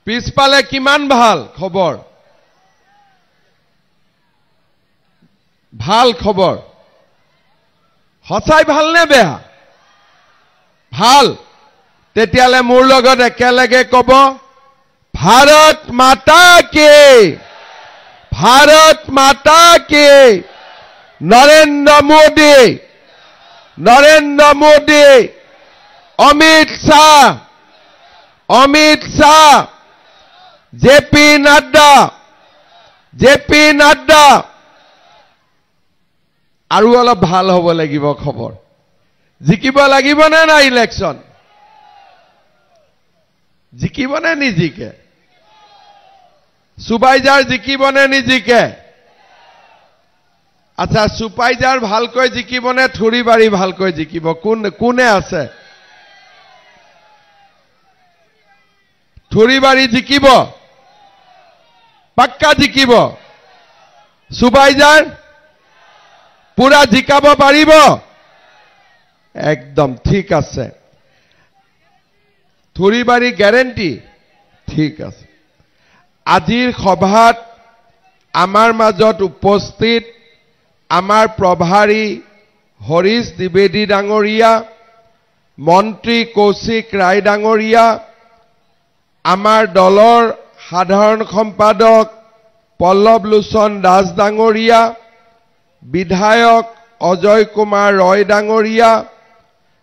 পিছপালে কিমান ভাল খবৰ ভাল খবৰ সঁচাই ভাল নে বেয়া ভাল তেতিয়ালে মোৰ লগত একেলগে কব ভাৰত মাতা কি নৰেন্দ্ৰ মোদী অমিত শাহ জেপি নাড্ডা আৰু অলপ ভাল হ'ব লাগিব খবৰ জিকিব লাগিব নে না ইলেকশন জিকিব নে নিজিকে সুবাইজাৰ জিকিব নে নিজিকে আচ্ছা সুপাইজাৰ ভালকৈ জিকিব নে থুৰিবাৰী ভালকৈ জিকিব কোনে আছে থুৰিবাৰী জিকিব পাক্কা জিকিব সুবাইজাৰ পুৰা জিকাব পাৰিব একদম ঠিক আছে থুৰিবাৰী গ্যাৰেণ্টি ঠিক আছে আজিৰ সভাত আমাৰ মাজত উপস্থিত আমাৰ প্ৰভাৰী হৰিশ দ্বিবেদী ডাঙৰীয়া মন্ত্ৰী কৌশিক ৰায় ডাঙৰীয়া আমাৰ দলৰ সাধাৰণ সম্পাদক পল্লৱ লোচন দাস ডাঙৰীয়া বিধায়ক অজয় কুমাৰ ৰয় ডাঙৰীয়া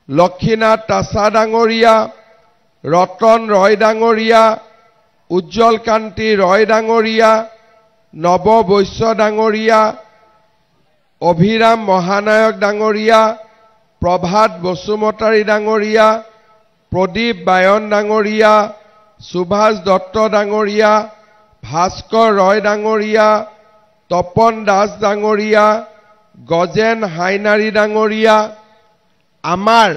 লক্ষীনাথ তাছা ডাঙৰীয়া ৰতন ৰয় ডাঙৰীয়া উজ্জ্বল কান্তি ৰয় ডাঙৰীয়া নৱ বৈশ্য ডাঙৰীয়া অভিৰাম মহানায়ক ডাঙৰীয়া প্ৰভাত বসুমতাৰী ডাঙৰীয়া প্ৰদীপ বায়ন ডাঙৰীয়া সুভাষ দত্ত ডাঙৰীয়া ভাস্কৰ ৰয় ডাঙৰীয়া তপন দাস ডাঙৰীয়া গজেন হাইনাৰী ডাঙৰীয়া আমাৰ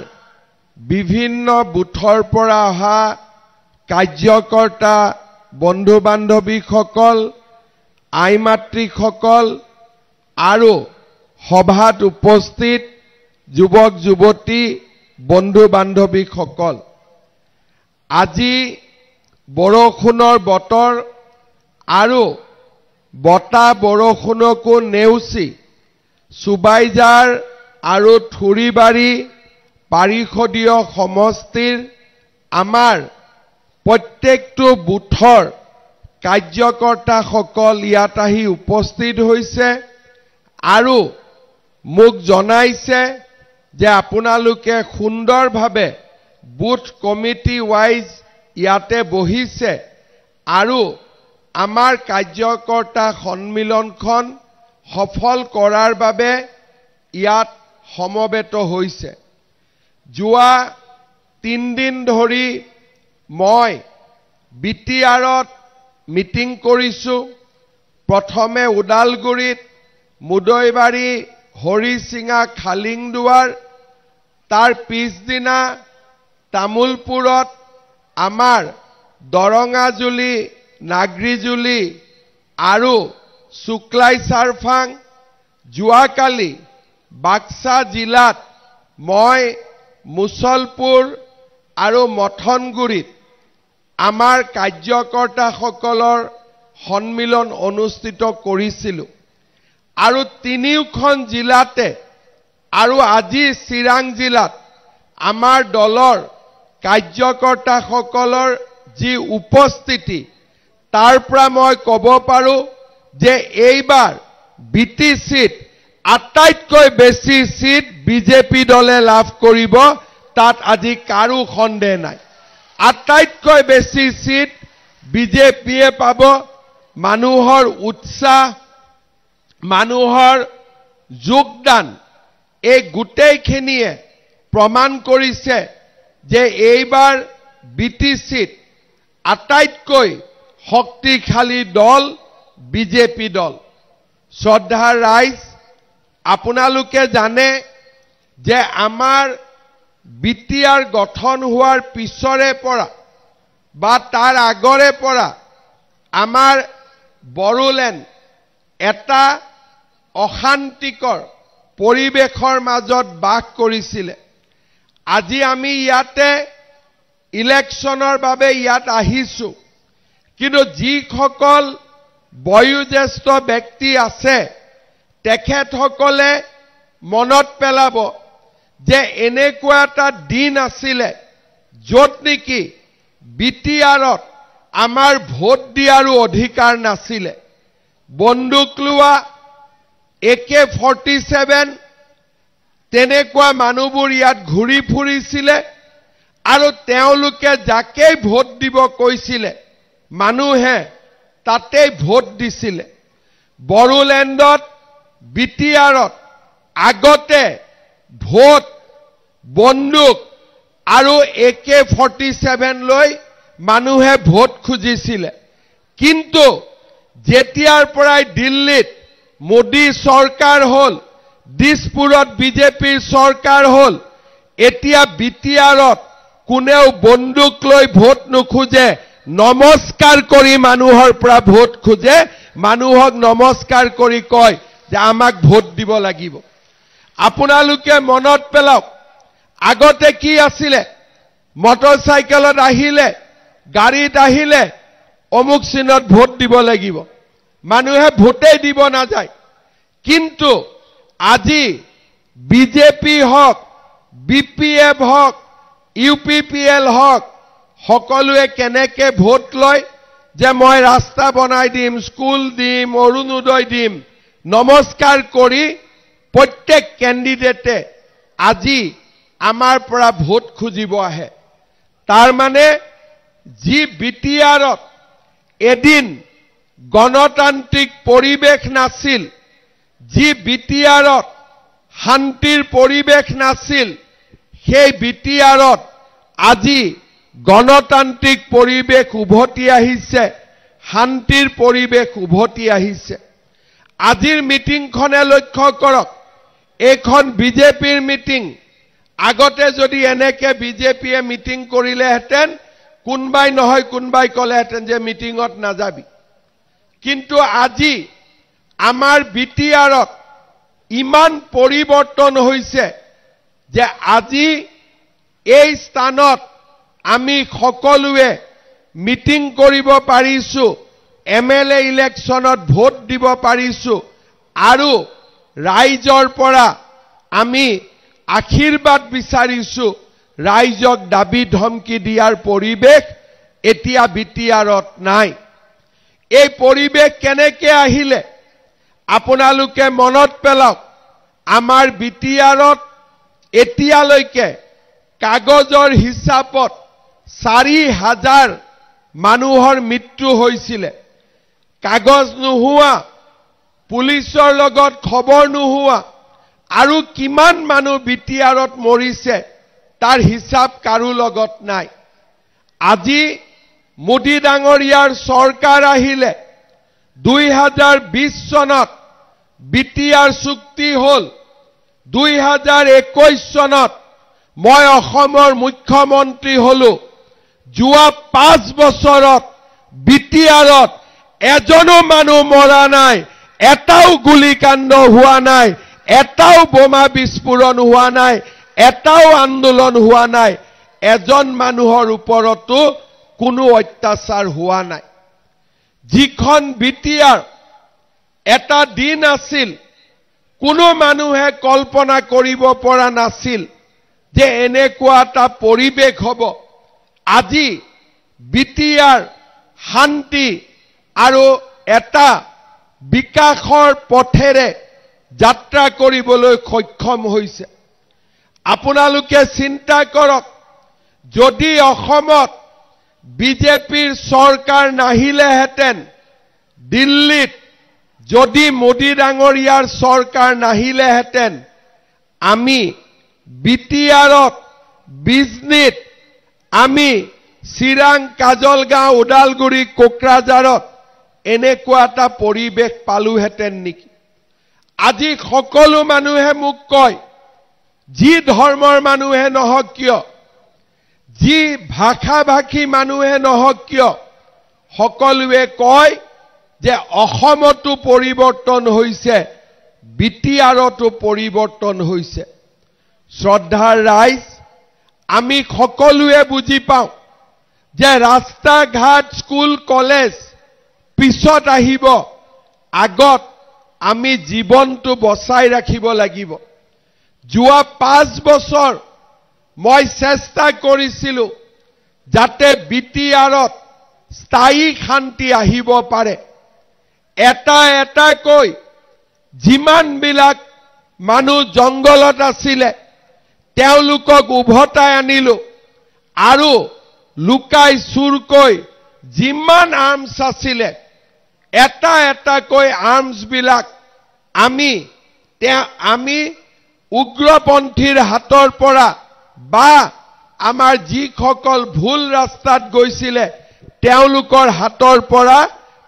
বিভিন্ন বুথৰ পৰা অহা কাৰ্যকৰ্তা বন্ধু বান্ধৱীসকল আইমাতৃসকল আৰু সভাত উপস্থিত যুৱক যুৱতী বন্ধু বান্ধৱীসকল আজি বৰষুণৰ বতৰ আৰু বতাহ বৰষুণকো নেওচি সুবাইজাৰ আৰু থুৰিবাৰী পাৰিষদীয় সমষ্টিৰ আমাৰ প্ৰত্যেকটো বুথৰ কাৰ্যকৰ্তাসকল ইয়াত আহি উপস্থিত হৈছে আৰু মোক জনাইছে যে আপোনালোকে সুন্দৰভাৱে বুথ কমিটি ৱাইজ ইয়াতে বহিছে আৰু আমাৰ কাৰ্যকৰ্তা সন্মিলনখন সফল কৰাৰ বাবে ইয়াত সমবেত হৈছে যোৱা 3 দিন ধৰি মই বিটিআৰত মিটিং কৰিছো প্ৰথমে উদালগুৰিত মুদৈবাৰী হৰিচিঙা খালিংদুৱাৰ তাৰ পিছদিনা তামুলপুৰত আমাৰ দৰঙাজুলি নাগৰিজুলি আৰু শুক্লাই চাৰফাং যোৱাকালি বাক্সা জিলাত মই মুছলপুৰ আৰু মথনগুৰিত আমাৰ কাৰ্যকৰ্তাসকলৰ সন্মিলন অনুষ্ঠিত কৰিছিলো আৰু তিনিওখন জিলাতে আৰু আজি চিৰাং জিলাত আমাৰ দলৰ কাৰ্যকৰ্তাসকলৰ যি উপস্থিতি তাৰ পৰা মই ক'ব পাৰো যে এইবাৰ বিটিচিত আটাইতকৈ বেছি সিট বিজেপি দলে লাভ কৰিব তাত আজি কাৰো সন্দেহ নাই আটাইতকৈ বেছি সিট বিজেপিয়ে পাব মানুহৰ উৎসাহ মানুহৰ যোগদান এই গোটেইখিনিয়ে প্ৰমাণ কৰিছে যে এইবাৰ বিটিচিত আটাইতকৈ শক্তিশালী দল বিজেপি দল শ্ৰদ্ধাৰ ৰাইজ আপোনালোকে জানে যে আমাৰ বিটিআৰ গঠন হোৱাৰ পিছৰে পৰা বা তাৰ আগৰে পৰা আমাৰ বড়োলেণ্ড এটা অশান্তিকৰ পৰিবেশৰ মাজত বাস কৰিছিল আজি আমি ইয়াতে ইলেকশনৰ বাবে ইয়াত আহিছো কিন্তু যিসকল বয়োজ্যেষ্ঠ ব্যক্তি আছে তেখেতসকলে মনত পেলাব যে এনেকুৱা এটা দিন আছিলে য'ত নেকি বিটিআৰত আমাৰ ভোট দিয়াৰো অধিকাৰ নাছিলে বন্দুক লোৱা AK-47 তেনেকুৱা মানুহবোৰ ইয়াত ঘূৰি ফুৰিছিলে আৰু তেওঁলোকে যাকে ভোট দিব কৈছিলে মানুহে তাতেই ভোট দিছিলে বড়োলেণ্ডত বিটিআৰত আগতে ভোট বন্দুক আৰু AK-47 লৈ মানুহে ভোট খুজিছিলে কিন্তু যেতিয়াৰ পৰাই দিল্লীত মোদী চৰকাৰ হল দিছপুৰত বিজেপিৰ চৰকাৰ হল এতিয়া বিটিআৰত কোনেও বন্দুক লৈ ভোট নুখুজে নমস্কাৰ কৰি মানুহৰ পৰা ভোট খুজে মানুহক নমস্কাৰ কৰি কয় যে আমাক ভোট দিব লাগিব আপোনালোকে মনত পেলাওক আগতে কি আছিলে মটৰচাইকেলত আহিলে গাড়ীত আহিলে অমুক চিনত ভোট দিব লাগিব মানুহে ভোটেই দিব নাযায় কিন্তু আজি বিজেপি হক বিপিএফ হক ইউপিপিএল হক সকলোৱে কেনেকে ভোট লয় যে মই ৰাস্তা বনাই দিম স্কুল দিম অৰুণোদয় দিম নমস্কাৰ কৰি প্ৰত্যেক ক্যান্ডিডেটে আজি আমাৰ পৰা ভোট খুজিব আহে তাৰ মানে যি বিটিআৰত এদিন গণতান্ত্ৰিক পৰিবেশ নাছিল যি বিটিআৰত শান্তিৰ পৰিবেশ নাছিল সেই বিটিআৰত আজি গণতান্ত্ৰিক পৰিবেশ উভতি আহিছে শান্তিৰ পৰিবেশ উভতি আহিছে আজিৰ মিটিংখনে লক্ষ্য কৰক এখন বিজেপিৰ মিটিং আগতে যদি এনেকে বিজেপিয়ে মিটিং কৰিলেহেঁতেন কোনবাই নহয় কোনবাই কলেহেঁতেন যে মিটিঙত নাযাবি কিন্তু আজি আমাৰ বিটিআৰত ইমান পৰিৱৰ্তন হৈছে যে আজি এই স্থানত আমি সকলোৱে মিটিং কৰিব পাৰিছো এমএলএ ইলেকশ্যনত ভোট দিব পাৰিছো আৰু ৰাইজৰ পৰা আমি আশীৰ্বাদ বিচাৰিছো ৰাইজক দাবী ধমকি দিয়াৰ পৰিবেশ এতিয়া বিটিআৰত নাই এই পৰিবেশ কেনেকে আহিলে আপোনালোকে মনত পেলাওক আমাৰ বিটিআৰত এতিয়ালৈকে কাগজৰ হিচাপত 4000 মানুহৰ মৃত্যু হৈছিলে কাগজ নোহোৱা পুলিচৰ লগত খবৰ নোহোৱা আৰু কিমান মানুহ বিটিআৰত মৰিছে তাৰ হিচাপ কাৰো লগত নাই আজি মোদী ডাঙৰীয়াৰ চৰকাৰ আহিলে 2020 চনত বিটিআৰ চুক্তি হল 2021 চনত মই অসমৰ মুখ্যমন্ত্ৰী হলো যোৱা 5 বছৰত বিটিআৰত এজনো মানুহ মৰা নাই এটাও গুলিকাণ্ড হোৱা নাই এটাও বোমা বিস্ফোৰণ হোৱা নাই এটাও আন্দোলন হোৱা নাই এজন মানুহৰ ওপৰতো কোনো অত্যাচাৰ হোৱা নাই যিখন বিটিআৰ এটা দিন আছিল কোনো মানুহে কল্পনা কৰিব পৰা নাছিল যে এনেকুৱা এটা পৰিবেশ হ'ব আজি বিটিআৰ শান্তি আৰু এটা বিকাশৰ পথেৰে যাত্ৰা কৰিবলৈ সক্ষম হৈছে আপোনালোকে চিন্তা কৰক যদি অসমত বিজেপিৰ চৰকাৰ নাহিলেহেঁতেন দিল্লীত যদি মোদী ডাঙৰীয়াৰ চৰকাৰ নাহিলেহেঁতেন আমি বিটিআৰত বিজনীত আমি চিৰাং কাজলগাঁও ওদালগুৰি কোকৰাঝাৰত এনেকুৱা এটা পৰিবেশ পালোহেঁতেন নেকি আজি সকলো মানুহে মোক কয় যি ধৰ্মৰ মানুহে নহওক কিয় যি ভাষা ভাষী মানুহে নহওক কিয় সকলোৱে কয় যে অসমতো পৰিৱৰ্তন হৈছে বিটিআৰতো পৰিৱৰ্তন হৈছে শ্ৰদ্ধাৰ ৰাইজ আমি সকলোৱে বুজি পাওঁ যে ৰাস্তা ঘাট স্কুল কলেজ পিছত আহিব, আগত আমি জীৱনটো বচাই ৰাখিব লাগিব। যোৱা 5 বছৰ মই চেষ্টা কৰিছিলো যাতে বিটিআৰত স্থায়ী শান্তি আহিব পাৰে। এটা এটাকৈ যিমানবিলাক মানুহ জংগলত আছিলে তেওঁলোকক উভতাই আনিলো, আৰু লুকাই চুৰকৈ যিমান আৰ্মছ আছিলে এটা এটাকৈ আৰ্মছবিলাক আমি উগ্ৰপন্থীৰ হাতৰ পৰা বা আমাৰ যিসকল ভুল ৰাস্তাত গৈছিলে তেওঁলোকৰ হাতৰ পৰা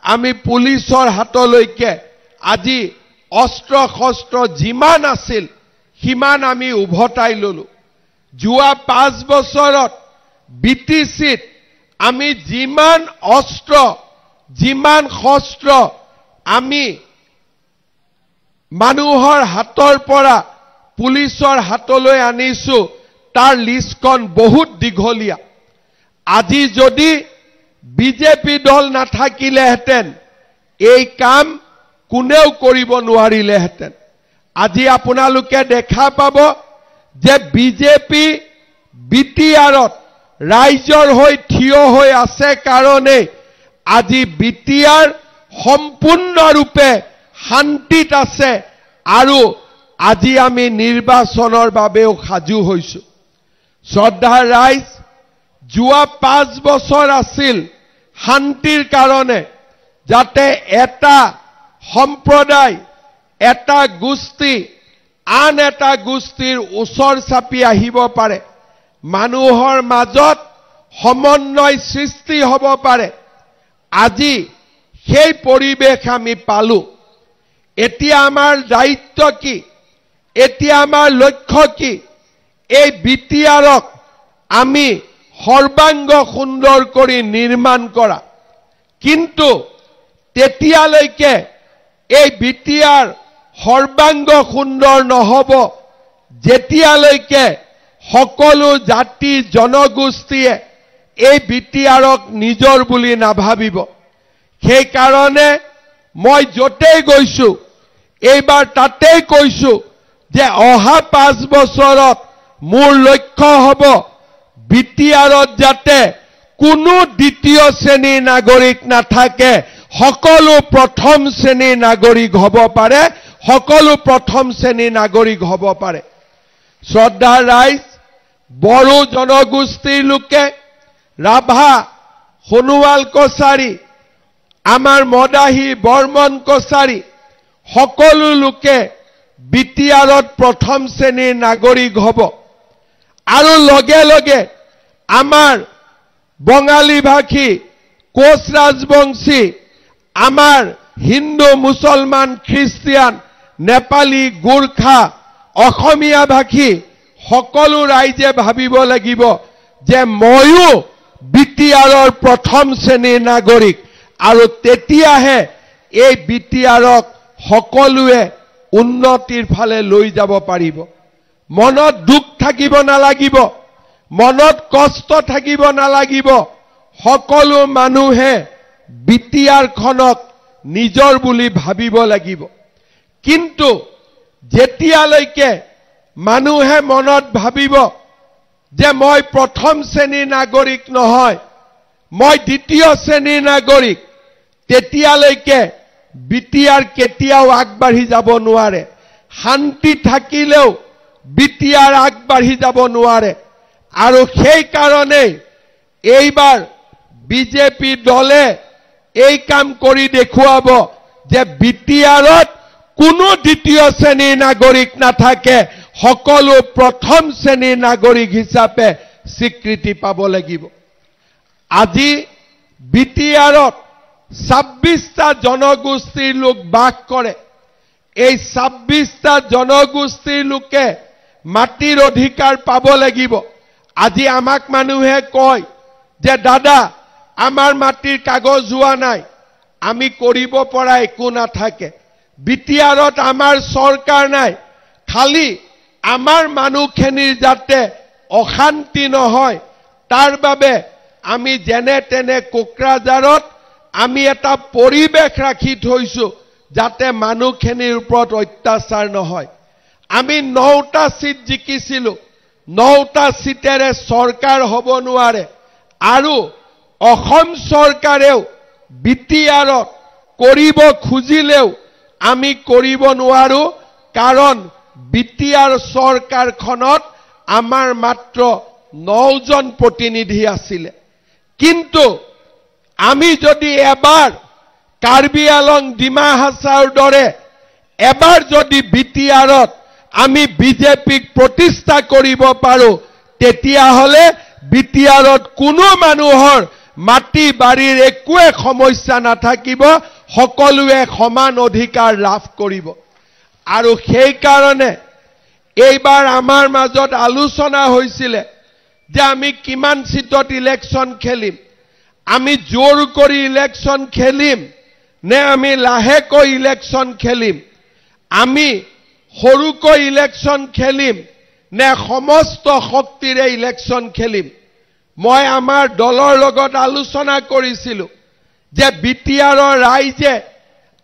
আমি পুলিচৰ হাতলৈকে আজি অস্ত্ৰ শস্ত্ৰ যিমান আছিল সিমান আমি উভতাই ললো। যোৱা 5 বছৰত বিটিচিত আমি যিমান অস্ত্ৰ যিমান শস্ত্ৰ আমি মানুহৰ হাতৰ পৰা পুলিচৰ হাতলৈ আনিছো তাৰ লিষ্টখন বহুত দীঘলীয়া। আজি যদি বিজেপি দল নাথাকিলেহেঁতেন এই কাম কোনেও কৰিব নোৱাৰিলেহেঁতেন। আজি আপোনালোকে দেখা পাব যে বিজেপি বিটিআৰত ৰাইজৰ হৈ থিয় হৈ আছে কাৰণে আজি বিটিআৰ সম্পূৰ্ণৰূপে শান্তিত আছে, আৰু আজি আমি নিৰ্বাচনৰ বাবেও সাজু হৈছো। শ্ৰদ্ধাৰ ৰাইজ, যোৱা 5 বছৰ আছিল শান্তিৰ কাৰণে, যাতে এটা সম্প্ৰদায় এটা গোষ্ঠী আন এটা গোষ্ঠীৰ ওচৰ চাপি আহিব পাৰে, মানুহৰ মাজত সমন্বয় সৃষ্টি হ'ব পাৰে। আজি সেই পৰিৱেশ আমি পালো। এতিয়া আমাৰ দায়িত্ব কি? এতিয়া আমাৰ লক্ষ্য কি? এই বিটিআৰক আমি সৰ্বাংগ সুন্দৰ কৰি নিৰ্মাণ কৰা। কিন্তু তেতিয়ালৈকে এই বিটিআৰ সৰ্বাংগ সুন্দৰ নহব যেতিয়ালৈকে সকলো জাতি জনগোষ্ঠীয়ে এই বিটিআৰক নিজৰ বুলি নাভাবিব। সেই কাৰণে মই যতেই গৈছো এইবাৰ তাতেই কৈছো যে অহা 5 বছৰত মোৰ লক্ষ্য হ'ব বিটিআৰত যাতে কোনো দ্বিতীয় শ্ৰেণীৰ নাগৰিক নাথাকে, সকলো প্ৰথম শ্ৰেণীৰ নাগৰিক হ'ব পাৰে, সকলো প্ৰথম শ্ৰেণীৰ নাগৰিক হ'ব পাৰে। শ্ৰদ্ধাৰ ৰাইজ, বড়ো জনগোষ্ঠীৰ লোকে, ৰাভা, সোণোৱাল কছাৰী, আমাৰ মদাহী, বৰ্মন কছাৰী সকলো লোকে বিটিআৰত প্ৰথম শ্ৰেণীৰ নাগৰিক হ'ব। আৰু লগে লগে আমাৰ বঙালী ভাষী, কোচ ৰাজবংশী, আমাৰ হিন্দু, মুছলমান, খ্ৰীষ্টিয়ান, নেপালী, গোৰ্খা, অসমীয়া ভাষী সকলো ৰাইজে ভাবিব লাগিব যে ময়ো বিটিআৰৰ প্ৰথম শ্ৰেণীৰ নাগৰিক, আৰু তেতিয়াহে এই বিটিআৰক সকলোৱে উন্নতিৰ ফালে লৈ যাব পাৰিব। মনত দুখ থাকিব নালাগিব, মনত কষ্ট থাকিব নালাগিব। সকলো মানুহে বিটিআৰখনক নিজৰ বুলি ভাবিব লাগিব। কিন্তু যেতিয়ালৈকে মানুহে মনত ভাবিব যে মই প্ৰথম শ্ৰেণীৰ নাগৰিক নহয়, মই দ্বিতীয় শ্ৰেণীৰ নাগৰিক, তেতিয়ালৈকে বিটিআৰ কেতিয়াও আগবাঢ়ি যাব নোৱাৰে। শান্তি থাকিলেও বিটিআৰ আগবাঢ়ি যাব নোৱাৰে। আৰু সেই কাৰণেই এইবাৰ বিজেপি দলে এই কাম কৰি দেখুৱাব যে বিটিআৰত কোনো দ্বিতীয় শ্ৰেণীৰ নাগৰিক নাথাকে, সকলো প্ৰথম শ্ৰেণীৰ নাগৰিক হিচাপে স্বীকৃতি পাব লাগিব। আজি বিটিআৰত 26টা জনগোষ্ঠীৰ লোক বাস কৰে। এই 26টা জনগোষ্ঠীৰ লোকে মাটিৰ অধিকাৰ পাব লাগিব। আজি আমাক মানুহে কয় যে দাদা আমাৰ মাটিৰ কাগজ হোৱা নাই, আমি কৰিব পৰা একো নাথাকে। বিটিআৰত আমাৰ চৰকাৰ নাই, খালি আমাৰ মানুহখিনিৰ যাতে অশান্তি নহয় তাৰ বাবে আমি যেনে তেনে কোকৰাঝাৰত আমি এটা পৰিবেশ ৰাখি থৈছো যাতে মানুহখিনিৰ ওপৰত অত্যাচাৰ নহয় আমি 9টা সিট জিকিছিলো 9টা সিটেৰে চৰকাৰ হ'ব নোৱাৰে আৰু অসম চৰকাৰেও বিটিআৰত কৰিব খুজিলেও আমি কৰিব নোৱাৰো কাৰণ বিটিআৰ চৰকাৰখনত আমাৰ মাত্ৰ 9 জন প্ৰতিনিধি আছিল কিন্তু আমি যদি এবাৰ কাৰ্বি আলং ডিমা হাছাওৰ দৰে এবাৰ যদি বিটিআৰত আমি বিজেপিক প্ৰতিষ্ঠা কৰিব পাৰো তেতিয়া হলে বিটিআৰত কোনো মানুহৰ মাটি বাৰীৰ একোৱে সমস্যা নাথাকিব সকলোৱে সমান অধিকাৰ লাভ কৰিব আৰু সেই কাৰণে এইবাৰ আমাৰ মাজত আলোচনা হৈছিল যে আমি কিমান সিটত ইলেকশন খেলিম আমি জোৰ কৰি ইলেকশন খেলিম নে আমি লাহেকৈ ইলেকশন খেলিম আমি সৰুকৈ ইলেকশন খেলিম নে সমস্ত শক্তিৰে ইলেকশন খেলিম মই আমাৰ দলৰ লগত আলোচনা কৰিছিলো যে বিটিআৰৰ ৰাইজে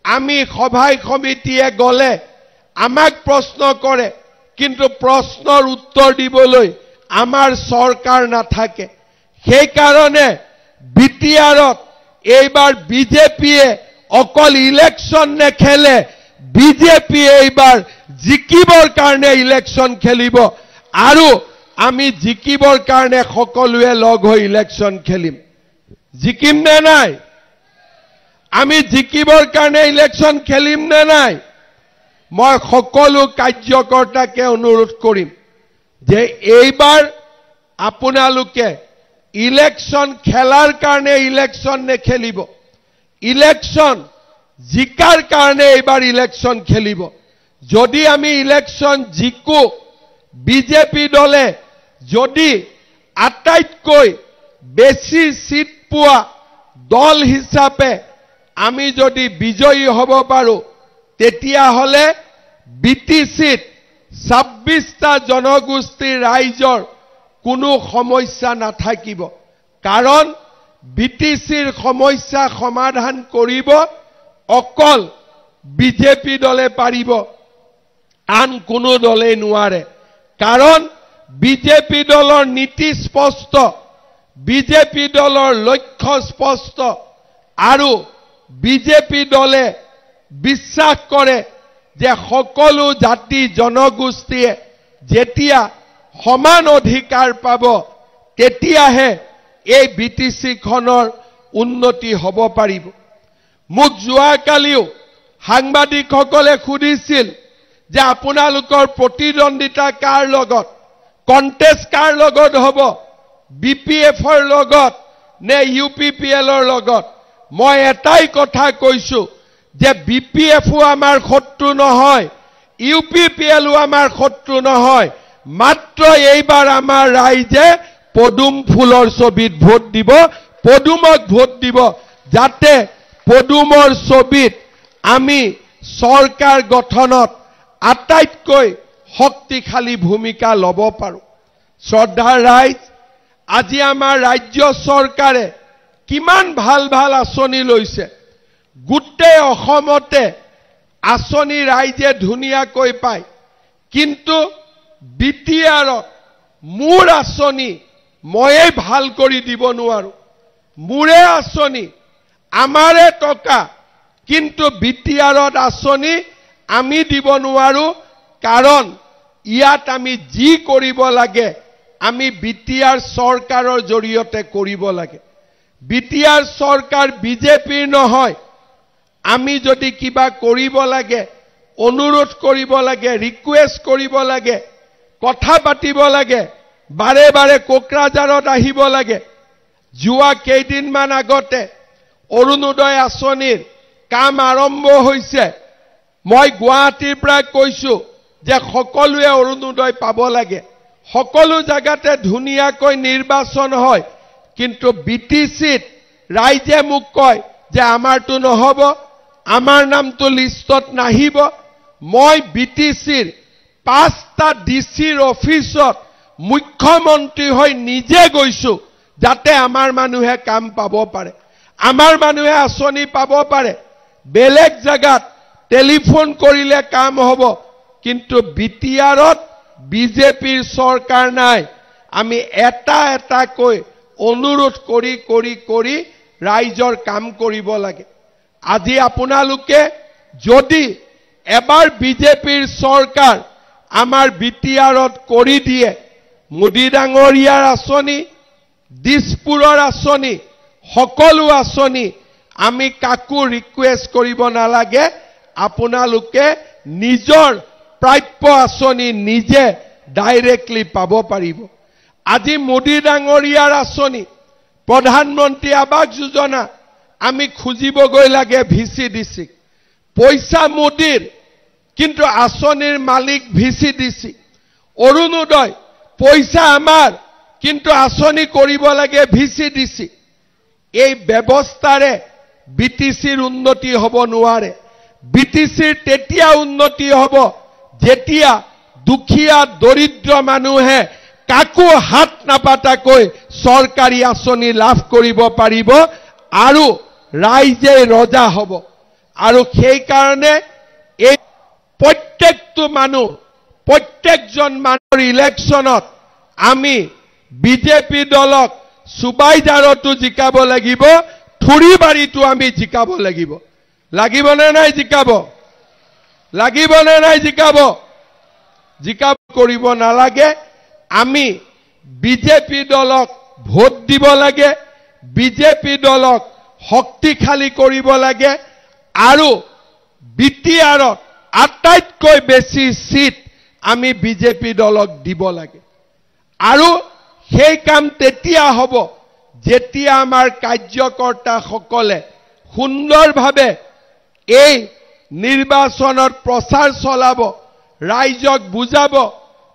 আমি সভাই সমিতিয়ে গলে আমাক প্ৰশ্ন কৰে কিন্তু প্ৰশ্নৰ উত্তৰ দিবলৈ আমাৰ চৰকাৰ নাথাকে সেই কাৰণে বিটিআৰত এইবাৰ বিজেপিয়ে অকল ইলেকশন নেখেলে বিজেপি এইবাৰ জিকিবৰ কাৰণে ইলেকশন খেলিব আৰু আমি জিকিবৰ কাৰণে সকলোৱে লগ হৈ ইলেকশন খেলিম জিকিম নে নাই আমি জিকিবৰ কাৰণে ইলেকশন খেলিম নে নাই মই সকলো কাৰ্যকৰ্তাকে অনুৰোধ কৰিম যে এইবাৰ আপোনালোকে ইলেকশন খেলাৰ কাৰণে ইলেকশন নেখেলিব ইলেকশন জিকাৰ কাৰণে এইবাৰ ইলেকশন খেলিব যদি আমি ইলেকশন জিকো বিজেপি দলে যদি আটাইতকৈ বেছি সিট পোৱা দল হিচাপে আমি যদি বিজয়ী হ'ব পাৰো তেতিয়া হলে বিটিসিত 26টা জনগোষ্ঠীৰ ৰাইজৰ কোনো সমস্যা নাথাকিব কাৰণ বিটিসিৰ সমস্যা সমাধান কৰিব অকল বিজেপি দলে পাৰিব আন কোনো দলে নোৱাৰে কাৰণ বিজেপি দলৰ নীতি স্পষ্ট বিজেপি দলৰ লক্ষ্য স্পষ্ট আৰু বিজেপি দলে বিশ্বাস কৰে যে সকলো জাতি জনগোষ্ঠীয়ে যেতিয়া সমান অধিকাৰ পাব তেতিয়াহে এই বিটিসিখনৰ উন্নতি হ'ব পাৰিব মোক যোৱাকালিও সাংবাদিকসকলে সুধিছিল যে আপোনালোকৰ প্ৰতিদ্বন্দিতা কাৰ লগত কন্টেষ্ট কাৰ লগত হ'ব বিপিএফৰ লগত নে ইউপিপিএলৰ লগত মই এটাই কথা কৈছো যে বিপিএফও আমাৰ শত্ৰু নহয় ইউপিপিএলও আমাৰ শত্ৰু নহয় মাত্ৰ এইবাৰ আমাৰ ৰাইজে পদুম ফুলৰ ছবিত ভোট দিব পদুমক ভোট দিব যাতে পদুমৰ ছবিত আমি চৰকাৰ গঠনত আটাইতকৈ শক্তিশালী ভূমিকা ল'ব পাৰো শ্ৰদ্ধাৰ ৰাইজ আজি আমাৰ ৰাজ্য চৰকাৰে কিমান ভাল ভাল আঁচনি লৈছে গোটেই অসমতে আঁচনি ৰাইজে ধুনীয়াকৈ পায় কিন্তু বিটিআৰত মোৰ আঁচনি ময়ে ভাল কৰি দিব নোৱাৰো মোৰে আঁচনি আমাৰে টকা কিন্তু বিটিআৰত আঁচনি আমি দিব নোৱাৰো কাৰণ ইয়াত আমি যি কৰিব লাগে আমি বিটিআৰ চৰকাৰৰ জৰিয়তে কৰিব লাগে বিটিআৰ চৰকাৰ বিজেপিৰ নহয় আমি যদি কিবা কৰিব লাগে অনুৰোধ কৰিব লাগে ৰিকুৱেষ্ট কৰিব লাগে কথা পাতিব লাগে বাৰে বাৰে কোকৰাঝাৰত আহিব লাগে যোৱা কেইদিনমান আগতে অৰুণোদয় আঁচনিৰ কাম আৰম্ভ হৈছে মই গুৱাহাটীৰ পৰা কৈছো যে সকলোৱে অৰুণোদয় পাব লাগে সকলো জায়গাতে ধুনীয়াকৈ নিৰ্বাচন হয় কিন্তু বিটিসিত ৰাইজে মোক কয় যে আমাৰটো নহব আমাৰ নামটো লিষ্টত নাহিব মই বিটিসিৰ 5টা ডিসিৰ অফিসত মুখ্যমন্ত্ৰী হৈ নিজে গৈছো যাতে আমাৰ মানুহে কাম পাব পাৰে, আমাৰ মানুহে আঁচনি পাব পাৰে। বেলেগ জায়গাত টেলিফোন কৰিলে কাম হ'ব, কিন্তু বিটিআৰত বিজেপিৰ চৰকাৰ নাই। আমি এটা এটাকৈ অনুৰোধ কৰি কৰি কৰি ৰাইজৰ কাম কৰিব লাগে। আজি আপোনালোকে যদি এবাৰ বিজেপিৰ চৰকাৰ আমাৰ বিটিআৰত কৰি দিয়ে, মোদী ডাঙৰীয়াৰ আঁচনি, দিছপুৰৰ আঁচনি, সকলো আঁচনি, আমি কাকো ৰিকুৱেষ্ট কৰিব নালাগে, আপোনালোকে নিজৰ প্ৰাপ্য আঁচনি নিজে ডাইৰেক্টলি পাব পাৰিব। আজি মোদী ডাঙৰীয়াৰ আঁচনি, প্ৰধানমন্ত্ৰী আৱাস যোজনা আমি খুজিবগৈ লাগে VCDC, পইচা মোদীৰ, কিন্তু আঁচনিৰ মালিক VCDC। অৰুণোদয় পইচা আমাৰ, কিন্তু আঁচনি কৰিব লাগে VCDC। এই ব্যৱস্থাৰে BTCৰ উন্নতি হ'ব নোৱাৰে। BTCৰ তেতিয়া উন্নতি হ'ব যেতিয়া দুখীয়া দৰিদ্ৰ মানুহে কাকো হাত নাপাতাকৈ চৰকাৰী আঁচনি লাভ কৰিব পাৰিব আৰু ৰাইজে ৰজা হ'ব। আৰু সেই কাৰণে এই প্ৰত্যেকটো মানুহ, প্ৰত্যেকজন মানুহৰ ইলেকশ্যনত আমি বিজেপি দলক সুবাইজাৰতো জিকাব লাগিব, থুৰিবাৰীতো আমি জিকাব লাগিব। লাগিবনে নাই জিকাব? লাগিবনে নাই জিকাব? জিকাব কৰিব নালাগে। আমি বিজেপি দলক ভোট দিব লাগে, বিজেপি দলক শক্তিশালী কৰিব লাগে আৰু বিটিআৰত আটাইতকৈ বেছি সিট আমি বিজেপি দলক দিব লাগে। আৰু সেই কাম তেতিয়া হ'ব যেতিয়া আমাৰ কাৰ্যকৰ্তাসকলে সুন্দৰভাৱে এই নিৰ্বাচনত প্ৰচাৰ চলাব, ৰাইজক বুজাব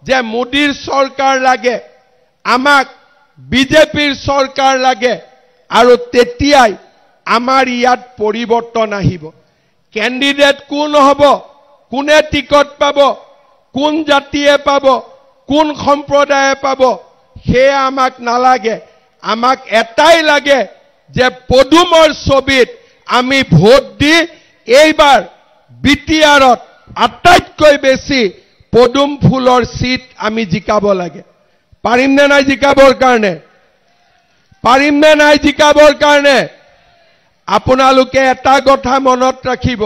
যে মোদীৰ চৰকাৰ লাগে, আমাক বিজেপিৰ চৰকাৰ লাগে, আৰু তেতিয়াই আমাৰ ইয়াত পৰিৱৰ্তন আহিব। কেণ্ডিডেট কোন হ'ব, কোনে টিকট পাব, কোন জাতিয়ে পাব, কোন সম্প্ৰদায়ে পাব, সেয়া আমাক নালাগে। আমাক এটাই লাগে যে পদুমৰ ছবিত আমি ভোট দি এইবাৰ বিটিআৰত আটাইতকৈ বেছি পদুম ফুলৰ সিট আমি জিকাব লাগে। পাৰিম নে নাই জিকাবৰ কাৰণে? পাৰিম নে নাই জিকাবৰ কাৰণে? আপোনালোকে এটা কথা মনত ৰাখিব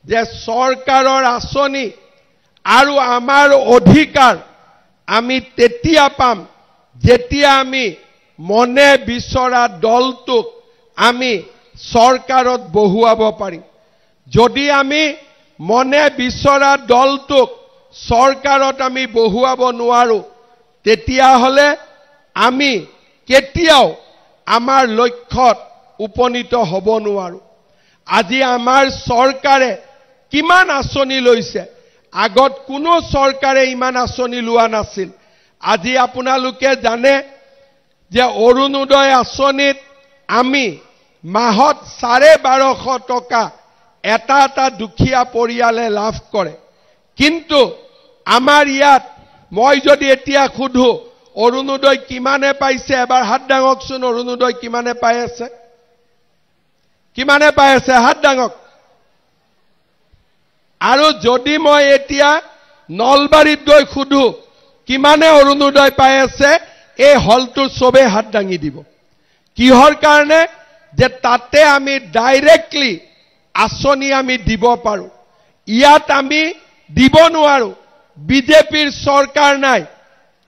যে চৰকাৰৰ আঁচনি আৰু আমাৰ অধিকাৰ আমি তেতিয়া পাম যেতিয়া আমি মনে বিচৰা দলটোক আমি চৰকাৰত বহুৱাব পাৰিম। যদি আমি মনে বিচৰা দলটোক চৰকাৰত আমি বহুৱাব নোৱাৰো, তেতিয়াহ'লে আমি কেতিয়াও আমাৰ লক্ষ্যত উপনীত হ'ব নোৱাৰো। আজি আমাৰ চৰকাৰে কিমান আঁচনি লৈছে, আগত কোনো চৰকাৰে ইমান আঁচনি লোৱা নাছিল। আজি আপোনালোকে জানে যে অৰুণোদয় আঁচনিত আমি মাহত 1250 টকা এটা এটা দুখীয়া পৰিয়ালে লাভ কৰে। কিন্তু আমাৰ ইয়াত মই যদি এতিয়া খুধো অৰুণোদয় কিমানে পাইছে, এবাৰ হাত দাঙকচোন, অৰুণোদয় কিমানে পাই আছে? কিমানে পাই আছে? হাত দাঙক। আৰু যদি মই এতিয়া নলবাৰীত গৈ খুধো কিমানে অৰুণোদয় পাই আছে, এই হলটোৰ চবে হাত দাঙি দিব। কিহৰ কাৰণে? যে তাতে আমি ডাইৰেক্টলি আঁচনি আমি দিব পাৰো, ইয়াত আমি দিব নোৱাৰো। বিজেপিৰ চৰকাৰ নাই।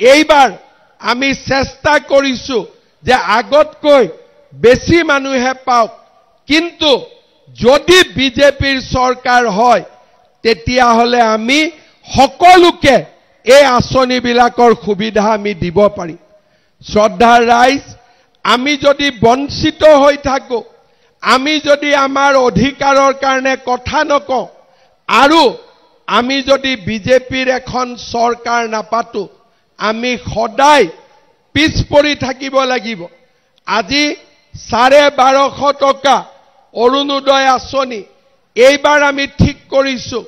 এইবাৰ আমি চেষ্টা কৰিছো যে আগতকৈ বেছি মানুহে পাওক, কিন্তু যদি বিজেপিৰ চৰকাৰ হয় তেতিয়াহ'লে আমি সকলোকে এই আঁচনিবিলাকৰ সুবিধা আমি দিব পাৰিম। শ্ৰদ্ধাৰ ৰাইজ, আমি যদি বঞ্চিত হৈ থাকো, আমি যদি আমাৰ অধিকাৰৰ কাৰণে কথা নকওঁ আৰু আমি যদি বিজেপিৰ এখন চৰকাৰ নাপাতো, আমি সদায় পিছ পৰি থাকিব লাগিব। আজি 1250 টকা অৰুণোদয় আঁচনি, এইবাৰ আমি ঠিক কৰিছো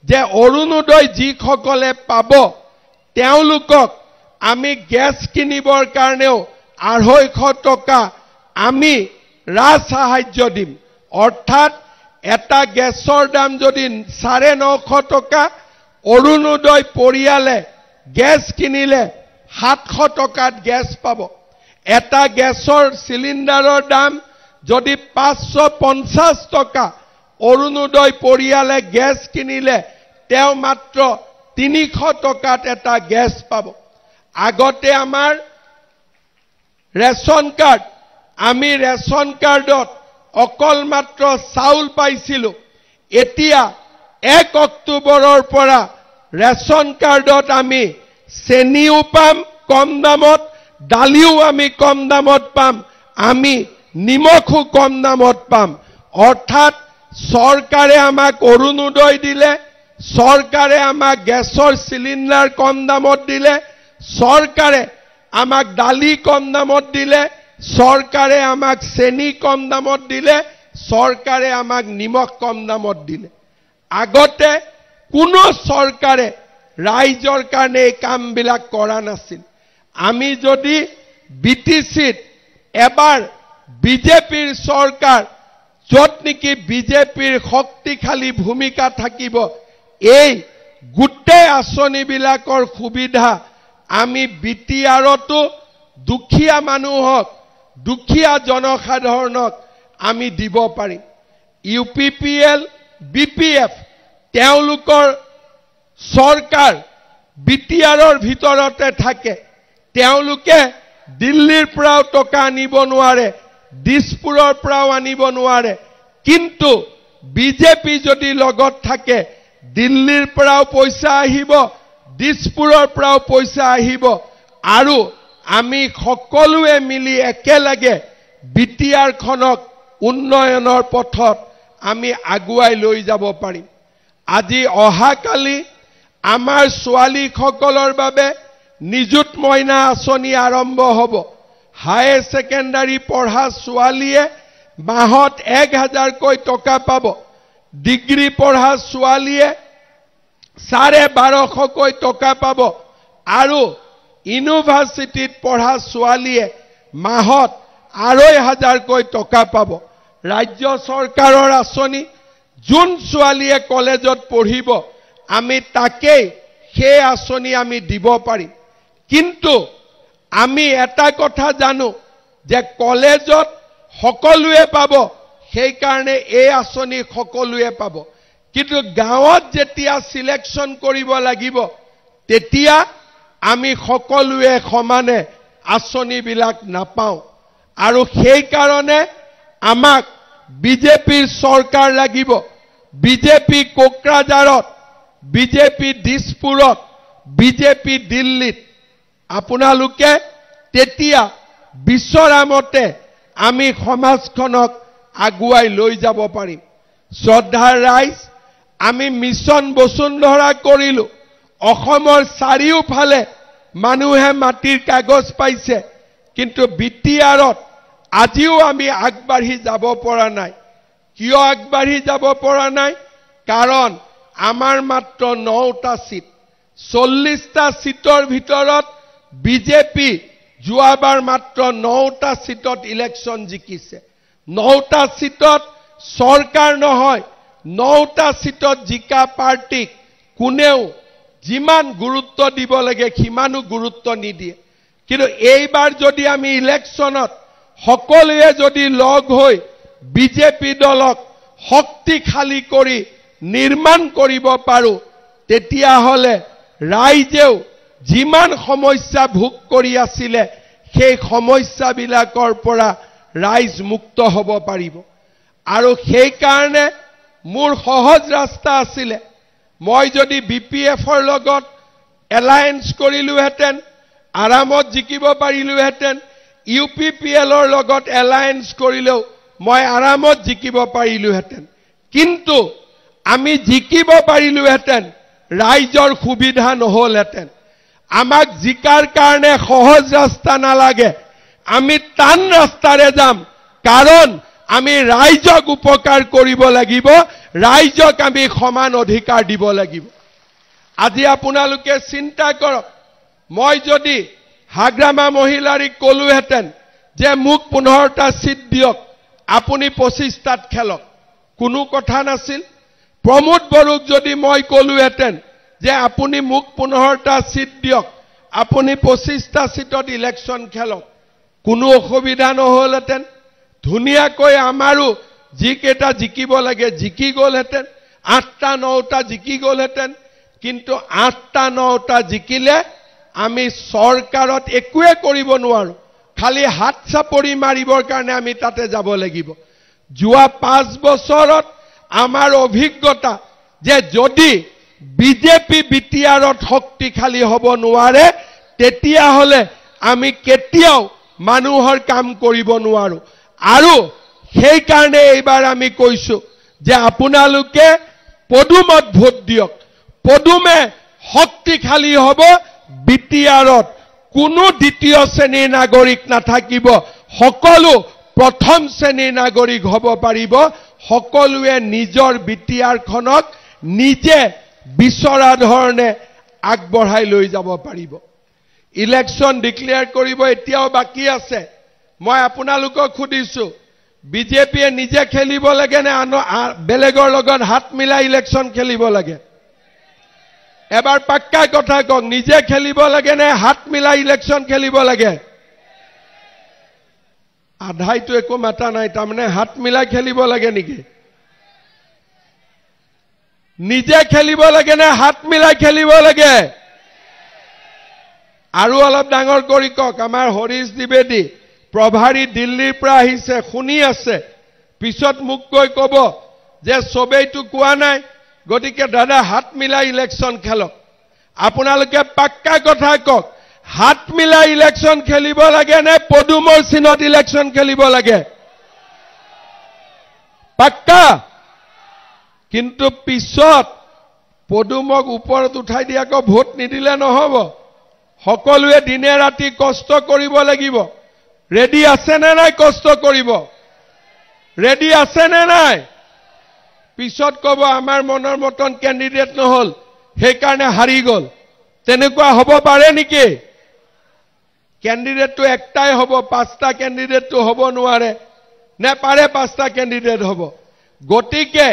যে অৰুণোদয় যিসকলে পাব তেওঁলোকক আমি গেছ কিনিবৰ কাৰণেও 250 টকা আমি ৰাজ সাহায্য দিম অৰ্থাৎ এটা গেছৰ দাম যদি 950 টকা অৰুণোদয় পৰিয়ালে গেছ কিনিলে 700 টকাত গেছ পাব এটা গেছৰ সিলিন্ডাৰৰ দাম যদি 550 টকা অৰুণোদয় পৰিয়ালে গেছ কিনিলে তেও মাত্ৰ 300 টকাত এটা গেছ পাব আগতে আমাৰ ৰেশন কাৰ্ড আমি ৰেশন কাৰ্ডত অকল মাত্ৰ চাউল পাইছিলো এতিয়া 1 অক্টোবৰৰ পৰা ৰেশন কাৰ্ডত আমি চেনিও পাম কম দামত ডালিও আমি কম দামত পাম আমি নিমখো কম দামত পাম অৰ্থাৎ সৰকাৰে আমাক অৰুণোদয় দিলে সৰকাৰে আমাক গেছৰ সিলিন্ডাৰ কম দামত দিলে সৰকাৰে আমাক ডালি কম দামত দিলে সৰকাৰে আমাক চেনি কম দামত দিলে সৰকাৰে আমাক নিমখ কম দামত দিলে আগতে কোনো সৰকাৰে ৰাইজৰ কাৰণে এই কামবিলাক কৰা নাছিল আমি যদি বিটিচিত এবাৰ বিজেপিৰ সৰকাৰ যত নেকি বিজেপিৰ শক্তিশালী ভূমিকা থাকিব এই গুটে আঁচনিবিলাকৰ সুবিধা আমি বিটিআৰতো দুখীয়া মানুহক দুখীয়া জনসাধাৰণক আমি দিব পাৰিম ইউপিপিএল বিপিএফ তেওঁলোকৰ সৰকাৰ বিটিআৰৰ ভিতৰতে থাকে তেওঁলোকে দিল্লীৰ পৰাও টকা আনিব নোৱাৰে দিছপুৰৰ পৰাও আনিব নোৱাৰে কিন্তু বিজেপি যদি লগত থাকে দিল্লীৰ পৰাও পইচা আহিব দিছপুৰৰ পৰাও পইচা আহিব আৰু আমি সকলোৱে মিলি একেলগে বিটিআৰ খনক উন্নয়নৰ পথত আমি আগুৱাই লৈ যাব পাৰিম আজি অহাকালি আমাৰ ছোৱালীসকলৰ বাবে নিযুত মইনা আঁচনি আৰম্ভ হ'ব হায়াৰ সেকেন্ডাৰী পঢ়া ছোৱালীয়ে মাহত 1000 কৈ টকা পাব ডিগ্ৰী পঢ়া ছোৱালীয়ে 1250 কৈ টকা পাব আৰু ইউনিভাৰ্চিটিত পঢ়া ছোৱালীয়ে মাহত 2500 কৈ টকা পাব ৰাজ্য চৰকাৰৰ আঁচনি যোন ছোৱালীয়ে কলেজত পঢ়িব আমি তাকেই সেই আঁচনি আমি দিব পাৰিম কিন্তু আমি এটা কথা জানো যে কলেজত সকলোৱে পাব সেই কাৰণে এই আঁচনি সকলোৱে পাব কিন্তু গাঁৱত যেতিয়া সিলেকশন কৰিব লাগিব তেতিয়া আমি সকলোৱে সমানে আঁচনিবিলাক নাপাও আৰু সেই কাৰণে আমাক বিজেপিৰ সৰকাৰ লাগিব বিজেপি কোকৰাঝাৰত বিজেপি দিছপুৰত বিজেপি দিল্লীত আপোনালোকে তেতিয়া বিশ্বৰামতে আমি সমাজখনক আগুৱাই লৈ যাব পাৰিম শ্ৰদ্ধাৰ ৰাইজ আমি মিছন বসুন্ধৰা কৰিলো অসমৰ চাৰিওফালে মানুহে মাটিৰ কাগজ পাইছে কিন্তু বিটিআৰত আজিও আমি আগবাঢ়ি যাব পৰা নাই কিয় আগবাঢ়ি যাব পৰা নাই কাৰণ আমাৰ মাত্ৰ 9টা সিট 40টা সিটৰ ভিতৰত বিজেপি যোৱাবাৰ মাত্ৰ 9টা সিটত ইলেকশন জিকিছে 9টা সিটত সৰকাৰ নহয় 9টা সিটত জিকা পাৰ্টিক কোনেও যিমান গুৰুত্ব দিব লাগে সিমানো গুৰুত্ব নিদিয়ে কিন্তু এইবাৰ যদি আমি ইলেকশনত সকলোৱে যদি লগ হৈ বিজেপি দলক শক্তিশালী কৰি নিৰ্মাণ কৰিব পাৰো তেতিয়া হলে ৰাইজেও যিমান সমস্যা ভোগ কৰি আছিল সেই সমস্যাবিলাকৰ পৰা ৰাইজ মুক্ত হ'ব পাৰিব আৰু সেই কাৰণে মোৰ সহজ ৰাস্তা আছিল মই যদি বিপিএফৰ লগত এলায়েন্স কৰিলোহেতেন আৰামত জিকিব পাৰিলোহেতেন ইউপিপিএলৰ লগত এলায়েন্স কৰিলেও মই আৰামত জিকিব পাৰিলোহেতেন কিন্তু আমি জিকিব পাৰিলোহেতেন ৰাইজৰ সুবিধা নহলহেতেন আমাক জিকাৰ কাৰণে সহজ ৰাস্তা নালাগে আমি টান ৰাস্তাৰে যাম কাৰণ আমি ৰাইজক উপকাৰ কৰিব লাগিব ৰাইজক আমি সমান অধিকাৰ দিব লাগিব আজি আপোনালোকে চিন্তা কৰক মই যদি হাগ্ৰামা মহিলাৰীক কলোহেঁতেন যে মোক 15টা সিট দিয়ক, আপুনি 25টাত খেলক, কোনো কথা নাছিল। প্ৰমোদ বড়োক যদি মই কলোহেঁতেন যে আপুনি মোক 15টা সিট দিয়ক, আপুনি 25টা সিটত ইলেকশ্যন খেলক, কোনো অসুবিধা নহলহেঁতেন। ধুনীয়াকৈ আমাৰো যিকেইটা জিকিব লাগে জিকি গ'লহেঁতেন, 8টা 9টা জিকি গ'লহেঁতেন। কিন্তু 8টা 9টা জিকিলে আমি চৰকাৰত একোৱে কৰিব নোৱাৰো, খালি হাত চাপৰি মাৰিবৰ কাৰণে আমি তাতে যাব লাগিব। যোৱা 5 বছৰত আমাৰ অভিজ্ঞতা যে যদি বিজেপি বিটিআৰত শক্তিশালী হ'ব নোৱাৰে, তেতিয়াহ'লে আমি কেতিয়াও মানুহৰ কাম কৰিব নোৱাৰো। আৰু সেই কাৰণে এইবাৰ আমি কৈছো যে আপোনালোকে পদুমত ভোট দিয়ক। পদুমে শক্তিশালী হ'ব, বিটিআৰত কোনো দ্বিতীয় শ্ৰেণীৰ নাগৰিক নাথাকিব, সকলো প্ৰথম শ্ৰেণীৰ নাগৰিক হ'ব পাৰিব। সকলোৱে নিজৰ বিটিআৰখনক নিজে বিচৰা ধৰণে আগবঢ়াই লৈ যাব পাৰিব। ইলেকশ্যন ডিক্লেয়াৰ কৰিব এতিয়াও বাকী আছে। মই আপোনালোকক সুধিছো, বিজেপিয়ে নিজে খেলিব লাগে নে বেলেগৰ লগত হাত মিলাই ইলেকশ্যন খেলিব লাগে? এবাৰ পাক্কা কথা কওক, নিজে খেলিব লাগে নে হাত মিলাই ইলেকশ্যন খেলিব লাগে? আধাইটো একো মাতা নাই, তাৰমানে হাত মিলাই খেলিব লাগে নেকি? নিজে খেলিব লাগে নে হাত মিলাই খেলিব লাগে? আৰু অলপ ডাঙৰ কৰি কওক। আমাৰ হৰিশ দ্বিবেদী প্ৰভাৰী দিল্লীৰ পৰা আহিছে, শুনি আছে, পিছত মোক কৈ ক'ব যে সবেইটো কোৱা নাই, গতিকে দাদা হাত মিলাই ইলেকশ্যন খেলক। আপোনালোকে পাক্কা কথা কওক, হাত মিলাই ইলেকশ্যন খেলিব লাগে নে পদুমৰ চিনত ইলেকশ্যন খেলিব লাগে? পাক্কা? কিন্তু পিছত পদুমক ওপৰত উঠাই দি আকৌ ভোট নিদিলে নহ'ব। সকলোৱে দিনে ৰাতি কষ্ট কৰিব লাগিব। ৰেডি আছে নে নাই কষ্ট কৰিব? ৰেডি আছে নে নাই? পিছত ক'ব আমাৰ মনৰ মতন কেণ্ডিডেট নহল, সেইকাৰণে হাৰি গ'ল। তেনেকুৱা হ'ব পাৰে নেকি? কেণ্ডিডেটটো একটাই হ'ব, 5টা কেণ্ডিডেটটো হ'ব নোৱাৰে নে পাৰে? 5টা কেণ্ডিডেট হ'ব। গতিকে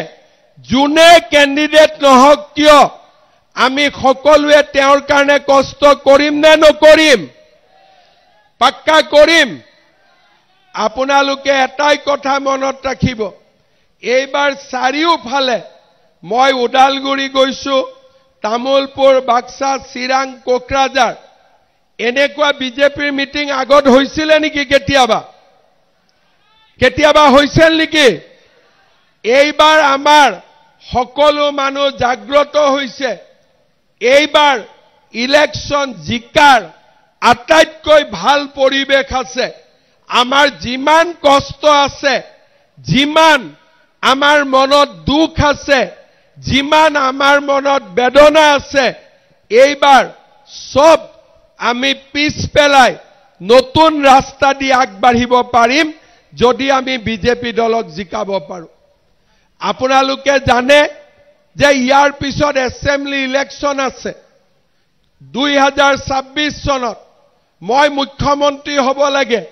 যোনে কেণ্ডিডেট নহওক কিয় আমি সকলোৱে তেওঁৰ কাৰণে কষ্ট কৰিম নে নকৰিম? পাক্কা কৰিম। আপোনালোকে এটাই কথা মনত ৰাখিব, এইবাৰ চাৰিওফালে মই ওদালগুৰি গৈছো, তামুলপুৰ, বাক্সা, চিৰাং, কোকৰাঝাৰ, এনেকুৱা বিজেপিৰ মিটিং আগত হৈছিলে নেকি? কেতিয়াবা হৈছিল নেকি? এইবাৰ আমাৰ সকলো মানুহ জাগ্ৰত হৈছে। এইবাৰ ইলেকশ্যন জিকাৰ আটাইতকৈ ভাল পৰিৱেশ আছে। আমাৰ যিমান কষ্ট আছে, যিমান আমাৰ মনত দুখ আছে, যিমান আমাৰ মনত বেদনা আছে, এইবাৰ সব আমি পিছ পেলাই নতুন ৰাস্তা দি আগবাঢ়িব পাৰিম যদি আমি বিজেপি দলক জিকাব পাৰো। আপোনালোকে জানে যে ইয়াৰ পিছত এছেম্বলি ইলেকশ্যন আছে। 2026 চনত মই মুখ্যমন্ত্ৰী হ'ব লাগে,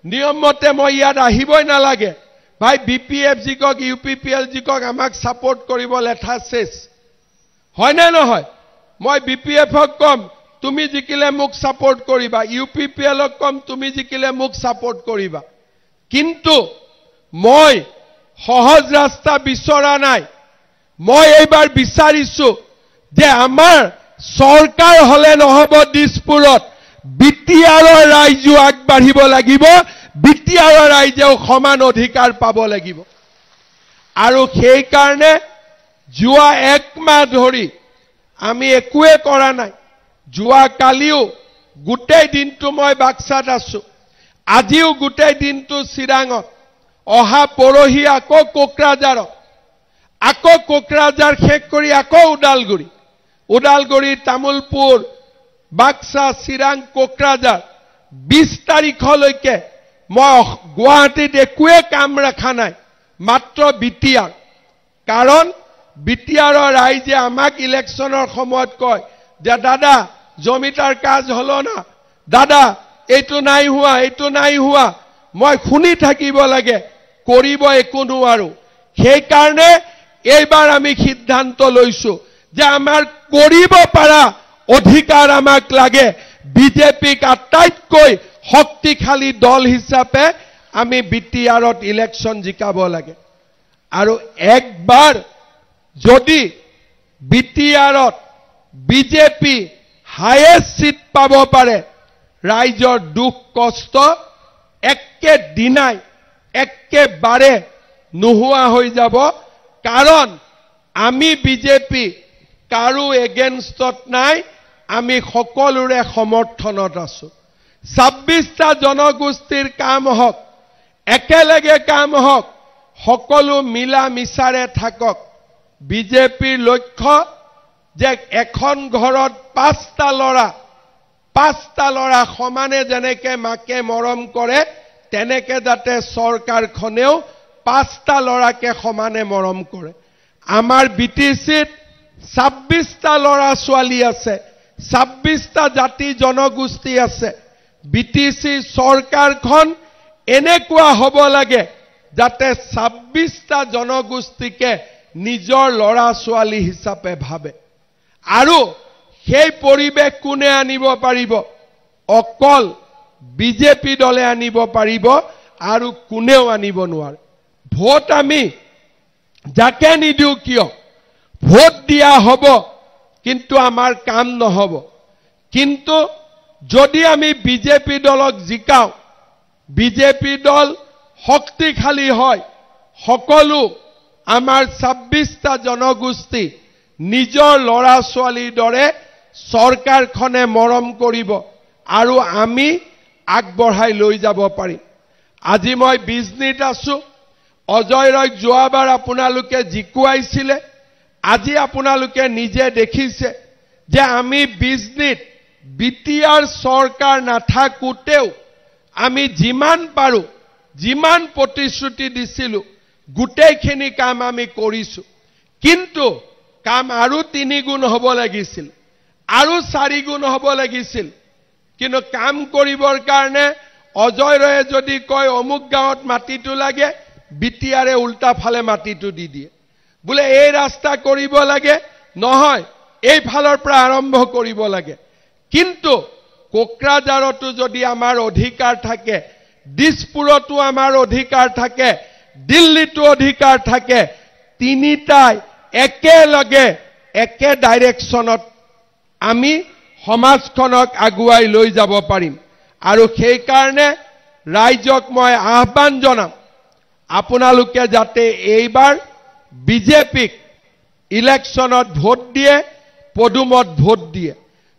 নিয়ম মতে মই ইয়াত আহিবই নালাগে। ভাই বিপিএফ জিকক, ইউপিপিএল জিকক আমাক ছাপোৰ্ট কৰিব লেঠা শেষ হয় নে নহয়? মই বিপিএফক কম তুমি জিকিলে মোক ছাপোৰ্ট কৰিবা, ইউপিপিএলক কম তুমি জিকিলে মোক ছাপোৰ্ট কৰিবা। কিন্তু মই সহজ ৰাস্তা বিচৰা নাই। মই এইবাৰ বিচাৰিছো যে আমাৰ চৰকাৰ হলে নহব, দিছপুৰত বিটিআৰৰ ৰাইজো আগবাঢ়িব লাগিব, বিটিআৰৰ ৰাইজেও সমান অধিকাৰ পাব লাগিব। আৰু সেই কাৰণে যোৱা 1 মাহ ধৰি আমি একোৱে কৰা নাই। যোৱা কালিও গোটেই দিনটো মই বাক্সাত আছো, আজিও গোটেই দিনটো চিৰাঙত, অহা পৰহি আকৌ কোকৰাঝাৰত, আকৌ কোকৰাঝাৰ শেষ কৰি আকৌ ওদালগুৰি, তামুলপুৰ, বাক্সা, চিৰাং, কোকৰাঝাৰ 20 তাৰিখলৈকে মই গুৱাহাটীত একোৱে কাম ৰাখা নাই, মাত্ৰ বিটিআৰ। কাৰণ বিটিআৰৰ ৰাইজে আমাক ইলেকশ্যনৰ সময়ত কয় যে দাদা জমিটাৰ কাজ হলো না, দাদা এইটো নাই হোৱা মই শুনি থাকিব লাগে, কৰিব একো নোৱাৰো। সেইকাৰণে এইবাৰ আমি সিদ্ধান্ত লৈছো যে আমাৰ কৰিব পাৰা অধিকাৰ আমাক লাগে। বিজেপিক আটাইতকৈ শক্তিশালী দল হিচাপে আমি বিটিআৰত ইলেকশ্যন জিকাব লাগে। আৰু একবাৰ যদি বিটিআৰত বিজেপি হায়েষ্ট সিট পাব পাৰে, ৰাইজৰ দুখ কষ্ট একেদিনাই একেবাৰে নোহোৱা হৈ যাব। কাৰণ আমি বিজেপি কাৰো এগেইনষ্টত নাই, আমি সকলোৰে সমৰ্থনত আছো। 26টা জনগোষ্ঠীৰ কাম হওক, একেলগে কাম হওক, সকলো মিলা মিছাৰে থাকক। বিজেপিৰ লক্ষ্য যে এখন ঘৰত 5টা ল'ৰা সমানে যেনেকে মাকে মৰম কৰে, তেনেকে যাতে চৰকাৰখনেও 5টা ল'ৰাকে সমানে মৰম কৰে। আমাৰ বিটিচিত 26টা ল'ৰা ছোৱালী আছে, 26টা জাতি জনগোষ্ঠী আছে। বিটিচি চৰকাৰখন এনেকুৱা হ'ব লাগে যাতে 26টা জনগোষ্ঠীকে নিজৰ ল'ৰা ছোৱালী হিচাপে ভাবে। আৰু সেই পৰিৱেশ কোনে আনিব পাৰিব? অকল বিজেপি দলে আনিব পাৰিব, আৰু কোনেও আনিব নোৱাৰে। ভোট আমি যাকে নিদিও কিয়, ভোট দিয়া হ'ব, কিন্তু আমাৰ কাম নহ'ব। কিন্তু যদি আমি বিজেপি দলক জিকাও, বিজেপি দল শক্তিশালী হয়, সকলো আমাৰ 26টা জনগোষ্ঠী নিজৰ ল'ৰা ছোৱালীৰ দৰে চৰকাৰখনে মৰম কৰিব, আৰু আমি আগবঢ়াই লৈ যাব পাৰিম। আজি মই বিজনীত আছো। অজয় ৰয়ক যোৱাবাৰ আপোনালোকে জিকুৱাইছিলে। আজি আপোনালোকে নিজে দেখিছে যে আমি বিজনীত বিটিআৰ চৰকাৰ নাথাকোতেও আমি যিমান পাৰো, যিমান প্ৰতিশ্ৰুতি দিছিলো, গোটেইখিনি কাম আমি কৰিছো। কিন্তু কাম আৰু 3 গুণ হ'ব লাগিছিল, আৰু 4 গুণ হ'ব লাগিছিল। কিন্তু কাম কৰিবৰ কাৰণে অজয় ৰয়ে যদি কয় অমুক গাঁৱত মাটিটো লাগে, বিটিআৰে উল্টা ফালে মাটিটো দি দিয়ে। বোলে এই ৰাস্তা কৰিব লাগে, নহয় এইফালৰ পৰা আৰম্ভ কৰিব লাগে। কিন্তু কোকৰাঝাৰতো যদি আমাৰ অধিকাৰ থাকে, দিছপুৰতো আমাৰ অধিকাৰ থাকে, দিল্লীতো অধিকাৰ থাকে, তিনিটাই একেলগে একে ডাইৰেকশ্যনত আমি সমাজখনক আগুৱাই লৈ যাব পাৰিম। আৰু সেইকাৰণে ৰাইজক মই আহ্বান জনাম, আপোনালোকে যাতে এইবাৰ বিজেপিক ইলেকশ্যনত ভোট দিয়ে, পদুমত ভোট দিয়ে।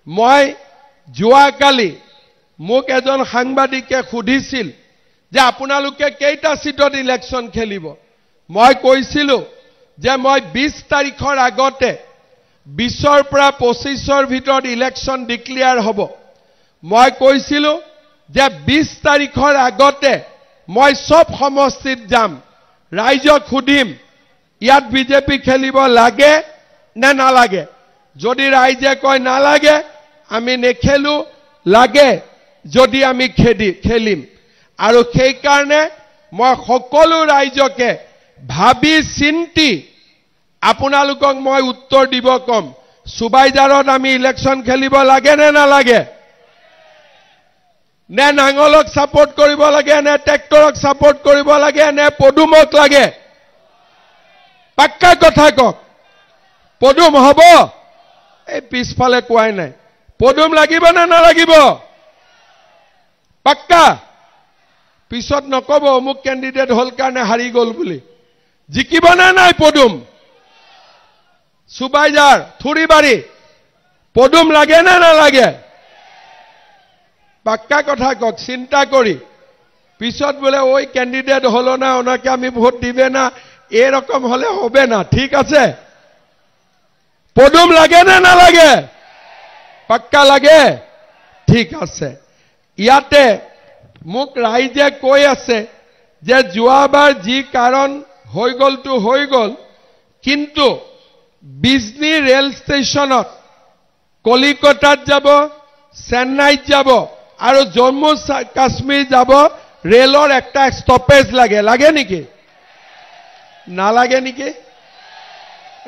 মই যোৱাকালি মোক এজন সাংবাদিকে সুধিছিল যে আপোনালোকে কেইটা সিটত ইলেকশ্যন খেলিব। মই কৈছিলো যে মই 20 তাৰিখৰ আগতে 20ৰ পৰা 25ৰ ভিতৰত ইলেকশ্যন ডিক্লেয়াৰ হ'ব। মই কৈছিলো যে 20 তাৰিখৰ আগতে মই সব সমষ্টিত যাম, ৰাইজক সুধিম ইয়াত বিজেপি খেলিব লাগে নে নালাগে। যদি ৰাইজে কয় নালাগে, আমি নেখেলো, লাগে যদি আমি খেলিম। আৰু সেইকাৰণে মই সকলো ৰাইজকে ভাবি চিন্তি আপোনালোকক মই উত্তৰ দিব কম, সুবাইজাৰত আমি ইলেকশ্যন খেলিব লাগে নে নালাগে? নে নাঙলক সাপোৰ্ট কৰিব লাগে, নে ট্ৰেক্টৰক সাপোৰ্ট কৰিব লাগে, নে পদুমক লাগে? পাক্কা কথা কওক, পদুম হ'ব? এই পিছফালে কোৱাই নাই, পদুম লাগিব নে নালাগিব? পাক্কা? পিছত নকব অমুক কেণ্ডিডেট হল কাৰণে হাৰি গল বুলি। জিকিব নে নাই পদুম? সুবাইজাৰ, থুৰিবাৰী, পদুম লাগে নে নালাগে? পাক্কা কথা কওক, চিন্তা কৰি। পিছত বোলে ওই ক্যান্ডিডেট হলো না, ওনাকে আমি ভোট দিবে না, এরকম হলে হবে না। ঠিক আছে? পদুম লাগে না না লাগে? পাক্কা লাগে? ঠিক আছে। ইয়াতে মোক রাইজে কৈ আছে যে যোৱাবাৰ যি কাৰণ হৈ গলটো হৈ গল, কিন্তু বিজনী ৰেল ষ্টেচনত কলিকতাত যাব, চেন্নাইত যাব, আৰু জম্মু কাশ্মীৰ যাব ৰেলৰ একটা ষ্টপেজ লাগে লাগে নেকি নালাগে নেকি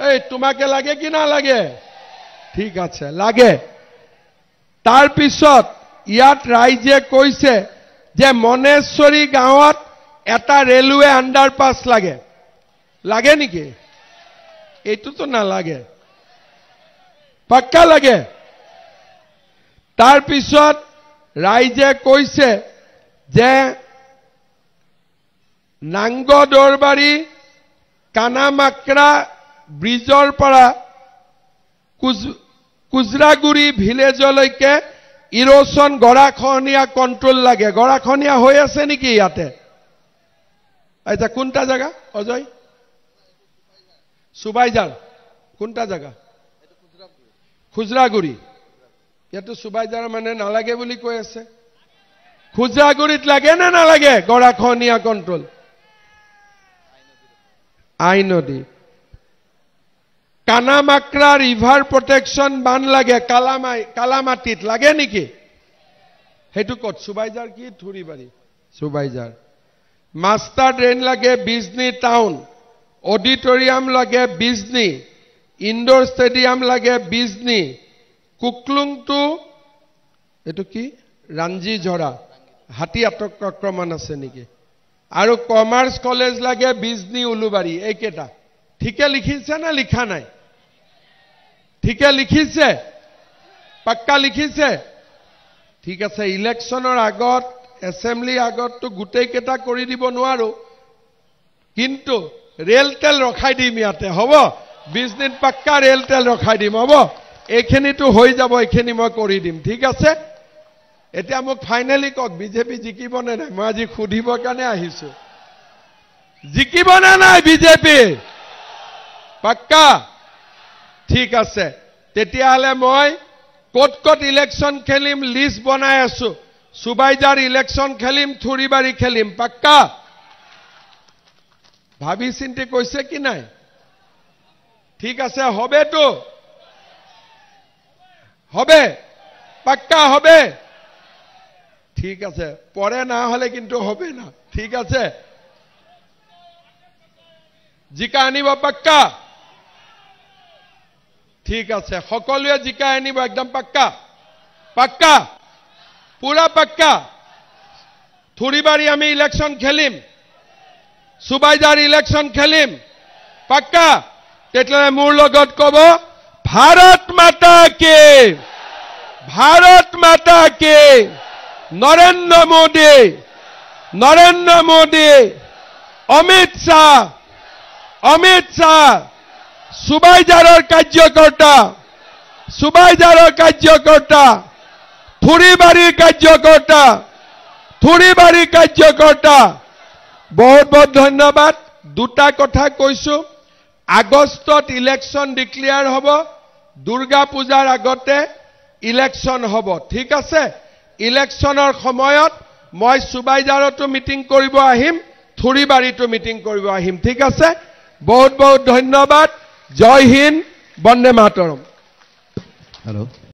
এই তোমাকে লাগে কি না লাগে ঠিক আছে লাগে তাৰ পিছত ইয়াত ৰাইজে কৈছে যে মনেশ্বৰী গাঁৱত এটা ৰেলৱে আন্ডাৰপাস লাগে লাগে নেকি এইটো তো নালাগে পাক্কা লাগে তাৰ পিছত ৰাইজে কৈছে যে নাংগ দৰবাৰী কানামাকৰা ব্ৰিজৰ পৰা কুজৰাগুৰি ভিলেজলৈকে ইৰোশন গৰাখনীয়া কন্ট্ৰোল লাগে গৰাখনীয়া হৈ আছে নেকি ইয়াতে আচ্ছা কোনটা জায়গা অজয় সুবাইজাৰ কোনটা জায়গা খুজৰাগুৰি ইয়াতো সুবাইজাৰ মানে নালাগে বুলি কৈ আছে খুজৰাগুৰিত লাগে না নালাগে গৰাখনীয়া কন্ট্ৰোল আই নদী কানামাকৰা ৰিভাৰ প্ৰটেকশন বান লাগে কালামাটিত লাগে নেকি হেতু কত সুবাইজাৰ কি থুৰিবাৰী সুবাইজাৰ মাস্টাৰ ড্ৰেইন লাগে বিজনী টাউন অডিটৰিয়াম লাগে বিজনী ইনডোৰ ষ্টেডিয়াম লাগে বিজনী কুকলুং টু এটো কি ৰাঞ্জি ঝৰা হাতী আক্ৰমণ আছে নেকি আৰু কমাৰ্চ কলেজ লাগে বিজনী উলুবাৰী এইকেটা ঠিকে লিখিছে না লিখা নাই ঠিকে লিখিছে পাক্কা লিখিছে ঠিক আছে ইলেকশনৰ আগত এসেম্বলি আগত তো গুটেই কেটা কৰি দিব নোৱাৰো কিন্তু ৰেল তেল ৰখাই দিম ইয়াতে হ'ব বিজনেস পাক্কা ৰেল তেল ৰখাই দিম হ'ব এইখিনি তো হৈ যাব এইখিনি মই কৰি দিম ঠিক আছে এতিয়া মোক ফাইনালি কক বিজেপি জিকিব নে নাই মই আজি খুদিব কাৰণে আহিছো জিকিব না নাই বিজেপি পাক্কা ঠিক আছে তেতিয়াহলে মই কত কত ইলেকশন খেলিম লিষ্ট বনাই আছো সুবাইজাৰ ইলেকশন খেলিম থুৰিবাৰী খেলিম পাক্কা ভাবি চিন্তি কৈছে কি নাই ঠিক আছে হবে তো হবে পাক্কা হবে ঠিক আছে পরে না হলে কিন্তু হবে না ঠিক আছে জিকা আনিব পাক্কা ঠিক আছে সকলোৱে জিকা আনিব একদম পাক্কা পাক্কা পুৰা পাক্কা থুৰিবাৰী আমি ইলেকশন খেলিম সুবাইজাৰ ইলেকশন খেলিম পাক্কা তেতিয়ালে মোৰ লগত কব ভাৰত মাতা কে নৰেন্দ্ৰ মোদী অমিত শাহ সুবাইজাৰৰ কাৰ্যকৰ্তা থুৰিবাৰীৰ কাৰ্যকৰ্তা বহুত বহুত ধন্যবাদ দুটা কথা কৈছো আগষ্টত ইলেকশন ডিক্লেয়াৰ হ'ব দুৰ্গা পূজাৰ আগতে ইলেকশন হ'ব ঠিক আছে ইলেকশনৰ সময়ত মই সুবাইজাৰতো মিটিং কৰিব আহিম থুৰিবাৰীতো মিটিং কৰিব আহিম ঠিক আছে বহুত বহুত ধন্যবাদ জয় হিন্দ বন্দে মাতৰম হেল্ল'